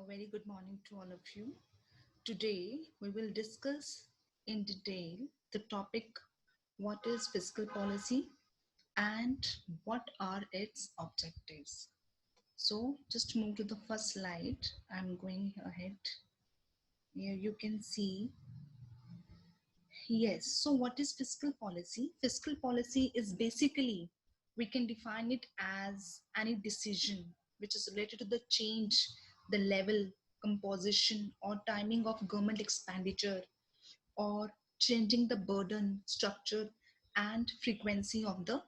A very good morning to all of you. Today we will discuss in detail the topic what is fiscal policy and what are its objectives. So just move to the first slide. I'm going ahead. Here you can see. Yes, so what is fiscal policy? Fiscal policy is basically, we can define it as any decision which is related to the change, the level, composition, or timing of government expenditure, or changing the burden, structure, and frequency of the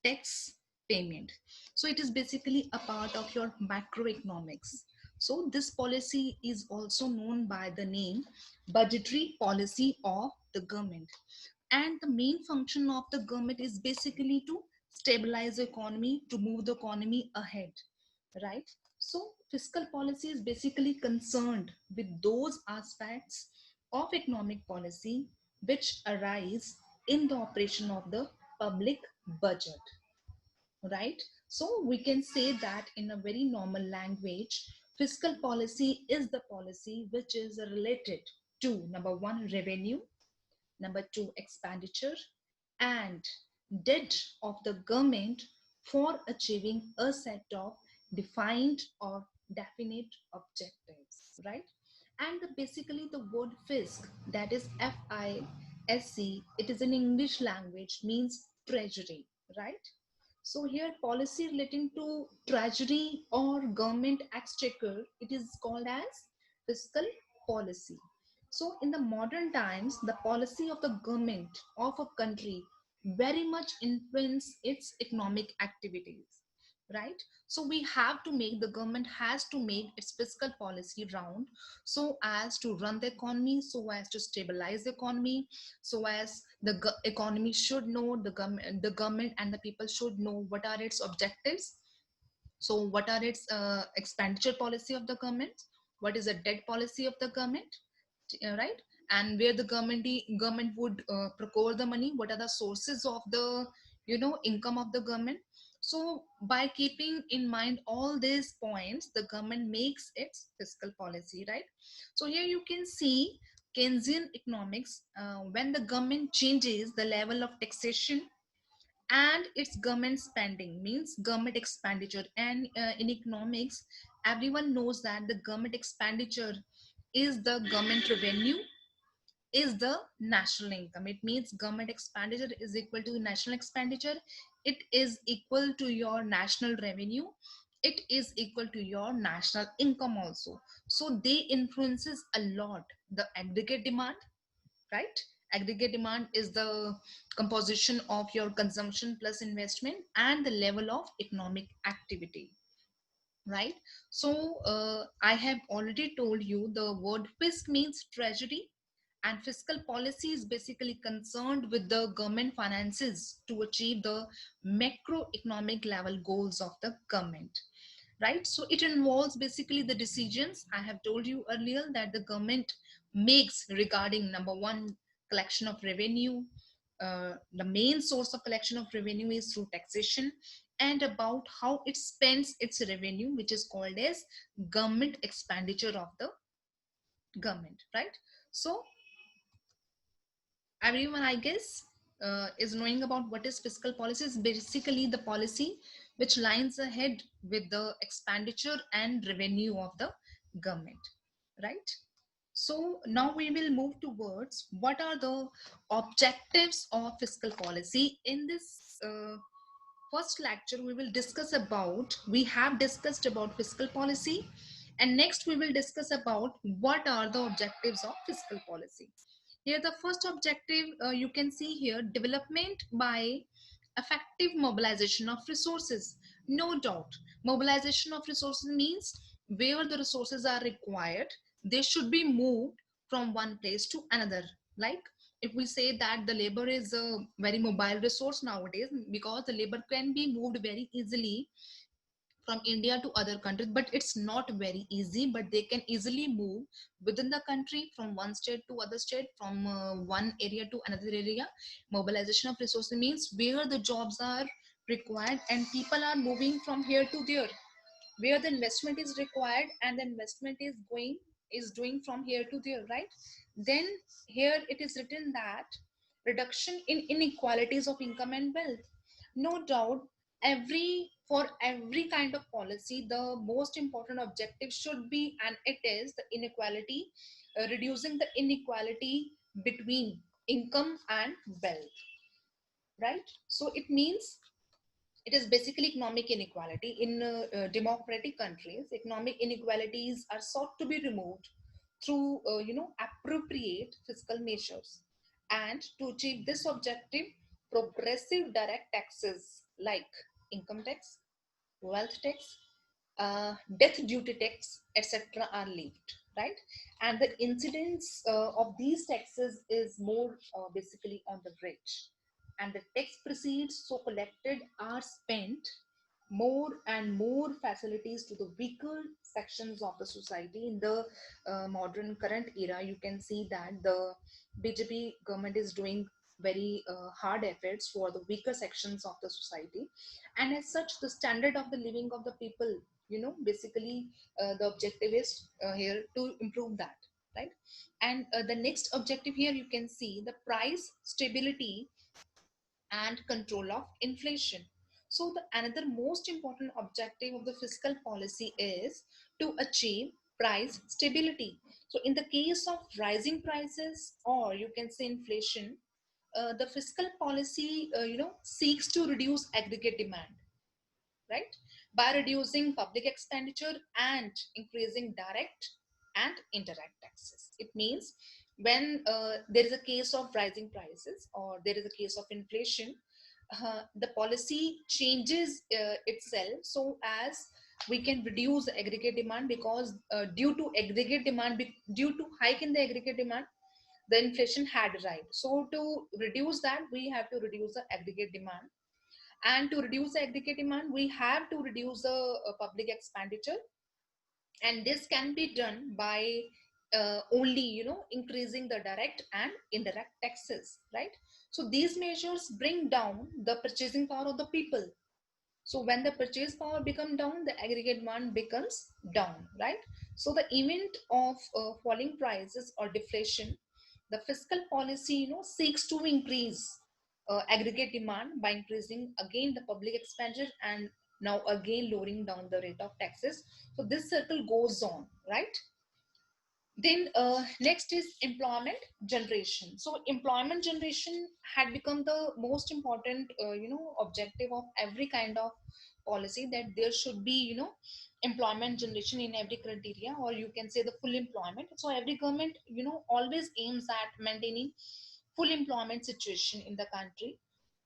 tax payment. So it is basically a part of your macroeconomics. So this policy is also known by the name budgetary policy of the government. And the main function of the government is basically to stabilize the economy, to move the economy ahead, right? So fiscal policy is basically concerned with those aspects of economic policy which arise in the operation of the public budget, right? So we can say that in a very normal language, fiscal policy is the policy which is related to number one, revenue, number two, expenditure, and debt of the government for achieving a set of defined or definite objectives, right? And basically the word fisc, that is FISC, it is in English language, means treasury, right? So here policy relating to treasury or government exchequer, it is called as fiscal policy. So in the modern times, the policy of the government of a country very much influence its economic activities, right? So we have to make, the government has to make its fiscal policy round so as to run the economy, so as to stabilize the economy, so as the economy should know, the government and the people should know what are its objectives. So what are its expenditure policy of the government, what is the debt policy of the government, right? And where the government would procure the money, what are the sources of the income of the government. So by keeping in mind all these points, the government makes its fiscal policy, right? So here you can see Keynesian economics, when the government changes the level of taxation and its government spending, means government expenditure. And in economics, everyone knows that the government expenditure is the government revenue, is the national income. It means government expenditure is equal to national expenditure. It is equal to your national revenue. It is equal to your national income also. So they influences a lot the aggregate demand, right? Aggregate demand is the composition of your consumption plus investment and the level of economic activity, right? So I have already told you the word fisc means treasury, and fiscal policy is basically concerned with the government finances to achieve the macroeconomic level goals of the government, right? So it involves basically the decisions I have told you earlier that the government makes regarding number one, collection of revenue. The main source of collection of revenue is through taxation, and about how it spends its revenue, which is called as government expenditure of the government, right? So everyone, I guess, is knowing about what is fiscal policy. Is basically the policy which lines ahead with the expenditure and revenue of the government, right? So now we will move towards what are the objectives of fiscal policy. In this first lecture, we will discuss about, we have discussed about fiscal policy, and next we will discuss about what are the objectives of fiscal policy. Here the first objective, you can see here, development by effective mobilization of resources. No doubt, mobilization of resources means where the resources are required, they should be moved from one place to another. Like if we say that the labor is a very mobile resource nowadays, because the labor can be moved very easily from India to other countries, but it's not very easy, but they can easily move within the country from one state to other state, from one area to another area. Mobilization of resources means where the jobs are required and people are moving from here to there, where the investment is required and the investment is doing from here to there, right? Then here it is written that reduction in inequalities of income and wealth. No doubt, every kind of policy, the most important objective should be, and it is the inequality, reducing the inequality between income and wealth, right? So it means it is basically economic inequality. In democratic countries, economic inequalities are sought to be removed through appropriate fiscal measures. And to achieve this objective, progressive direct taxes like income tax, wealth tax, death duty tax, etc. are levied, right? And the incidence of these taxes is more basically on the rich. And the tax proceeds so collected are spent more and more facilities to the weaker sections of the society. In the modern current era, you can see that the BJP government is doing very hard efforts for the weaker sections of the society, and as such the standard of the living of the people, basically the objective is here to improve that, right? And the next objective here, you can see the price stability and control of inflation. So the another most important objective of the fiscal policy is to achieve price stability. So in the case of rising prices, or you can say inflation, the fiscal policy seeks to reduce aggregate demand, right? By reducing public expenditure and increasing direct and indirect taxes. It means when there is a case of rising prices or there is a case of inflation, the policy changes itself so as we can reduce the aggregate demand, because due to aggregate demand, due to hike in the aggregate demand, the inflation had rise. So to reduce that, we have to reduce the aggregate demand, and to reduce the aggregate demand, we have to reduce the public expenditure, and this can be done by only increasing the direct and indirect taxes, right? So these measures bring down the purchasing power of the people. So when the purchase power become down, the aggregate demand becomes down, right? So the event of falling prices or deflation, the fiscal policy seeks to increase aggregate demand by increasing again the public expenditure, and now again lowering down the rate of taxes. So this circle goes on, right? Then next is employment generation. So employment generation had become the most important objective of every kind of policy, that there should be employment generation in every criteria, or you can say the full employment. So every government always aims at maintaining full employment situation in the country.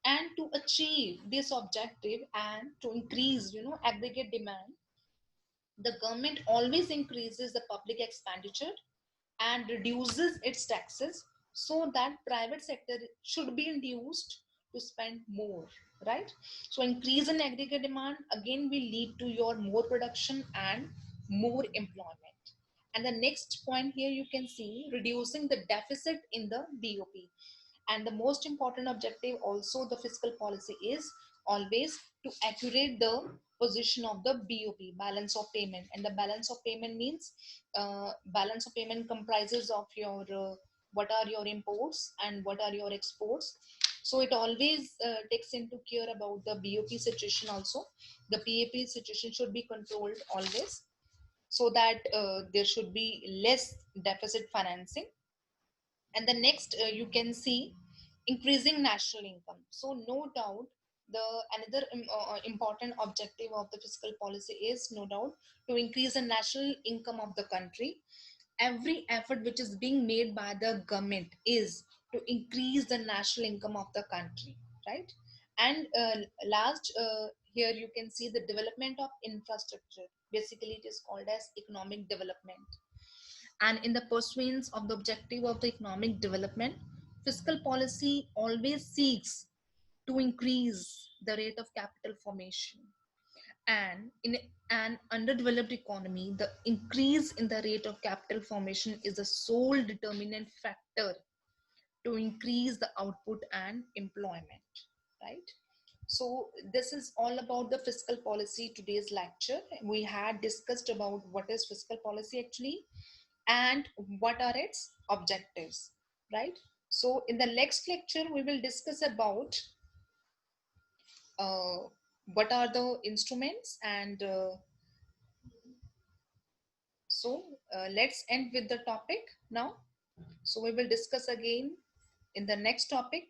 And to achieve this objective and to increase aggregate demand, the government always increases the public expenditure and reduces its taxes, so that private sector should be induced to spend more, right? So increase in aggregate demand again will lead to your more production and more employment. And the next point here, you can see reducing the deficit in the BOP. And the most important objective also the fiscal policy is always to accurate the position of the BOP, balance of payment. And the balance of payment means balance of payment comprises of your what are your imports and what are your exports. So it always takes into care about the BOP situation also. The PAP situation should be controlled always, so that there should be less deficit financing. And the next you can see increasing national income. So no doubt the another important objective of the fiscal policy is no doubt to increase the national income of the country. Every effort which is being made by the government is to increase the national income of the country, right? And last here you can see the development of infrastructure. Basically it is called as economic development. And in the pursuance of the objective of the economic development, fiscal policy always seeks to increase the rate of capital formation. And in an underdeveloped economy, the increase in the rate of capital formation is the sole determinant factor to increase the output and employment, right? So this is all about the fiscal policy today's lecture. We had discussed about what is fiscal policy actually and what are its objectives, right? So in the next lecture, we will discuss about uh, what are the instruments and let's end with the topic now. So we will discuss again in the next topic.